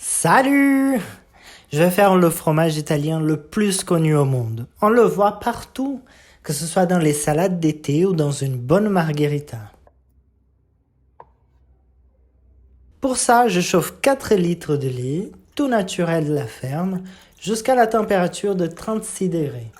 Salut! Je vais faire le fromage italien le plus connu au monde. On le voit partout, que ce soit dans les salades d'été ou dans une bonne margherita. Pour ça, je chauffe 4 litres de lait, tout naturel de la ferme, jusqu'à la température de 36 degrés.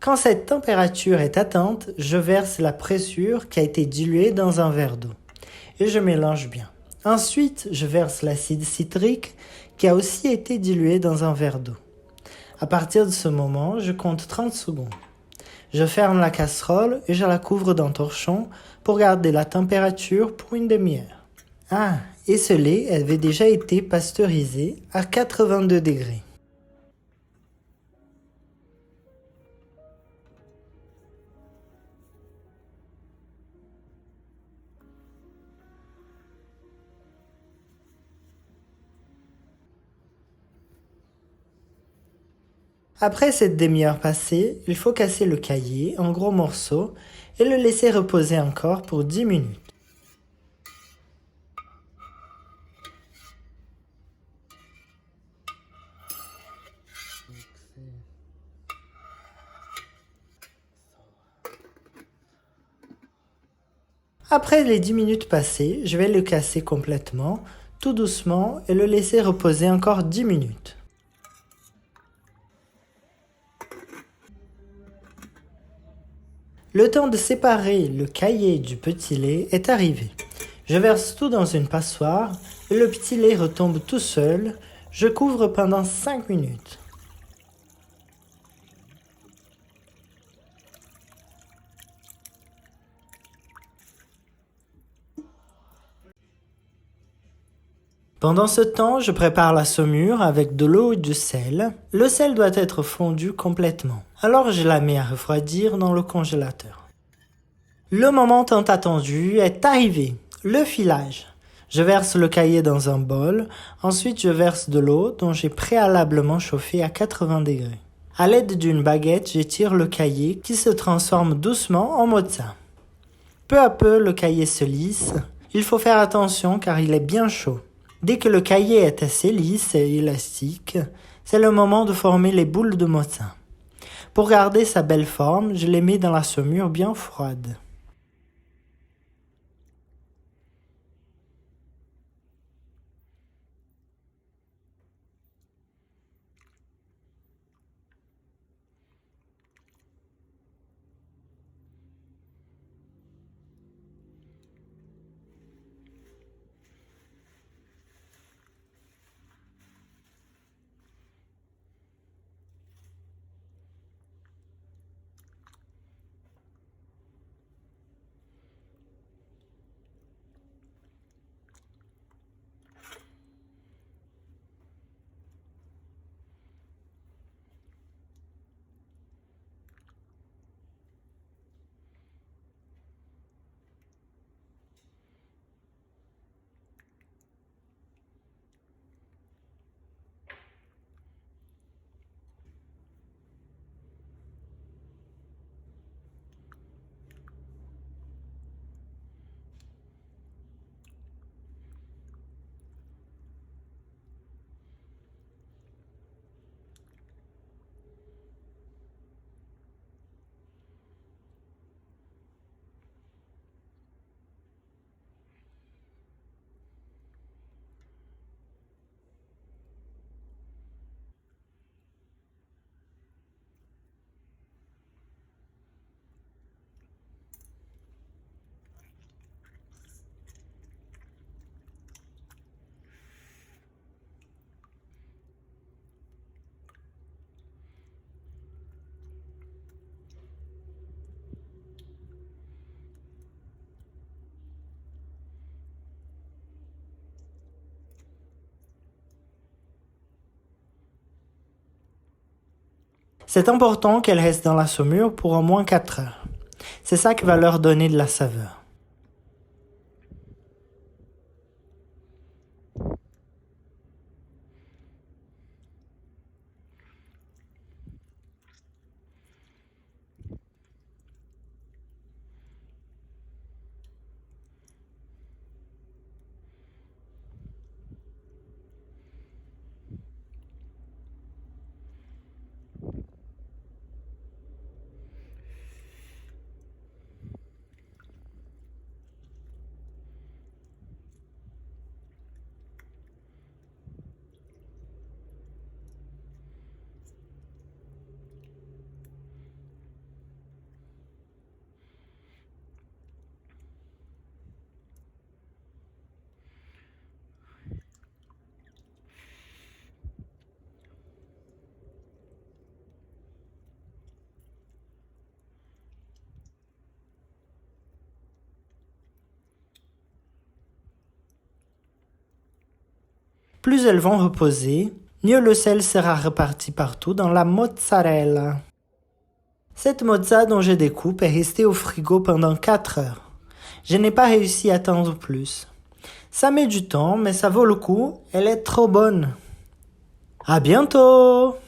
Quand cette température est atteinte, je verse la pressure qui a été diluée dans un verre d'eau et je mélange bien. Ensuite, je verse l'acide citrique qui a aussi été dilué dans un verre d'eau. À partir de ce moment, je compte 30 secondes. Je ferme la casserole et je la couvre d'un torchon pour garder la température pour une demi-heure. Ah, et ce lait avait déjà été pasteurisé à 82 degrés. Après cette demi-heure passée, il faut casser le caillé en gros morceaux et le laisser reposer encore pour 10 minutes. Après les 10 minutes passées, je vais le casser complètement, tout doucement, et le laisser reposer encore 10 minutes. Le temps de séparer le caillé du petit lait est arrivé. Je verse tout dans une passoire et le petit lait retombe tout seul. Je couvre pendant 5 minutes. Pendant ce temps, je prépare la saumure avec de l'eau et du sel. Le sel doit être fondu complètement. Alors je la mets à refroidir dans le congélateur. Le moment tant attendu est arrivé, le filage. Je verse le caillé dans un bol, ensuite je verse de l'eau dont j'ai préalablement chauffé à 80 degrés. À l'aide d'une baguette, j'étire le caillé qui se transforme doucement en mozza. Peu à peu, le caillé se lisse. Il faut faire attention car il est bien chaud. Dès que le caillé est assez lisse et élastique, c'est le moment de former les boules de mozza. Pour garder sa belle forme, je les mets dans la saumure bien froide. C'est important qu'elle reste dans la saumure pour au moins 4 heures. C'est ça qui va leur donner de la saveur. Plus elles vont reposer, mieux le sel sera réparti partout dans la mozzarella. Cette mozza dont je découpe est restée au frigo pendant 4 heures. Je n'ai pas réussi à attendre plus. Ça met du temps, mais ça vaut le coup, elle est trop bonne. À bientôt!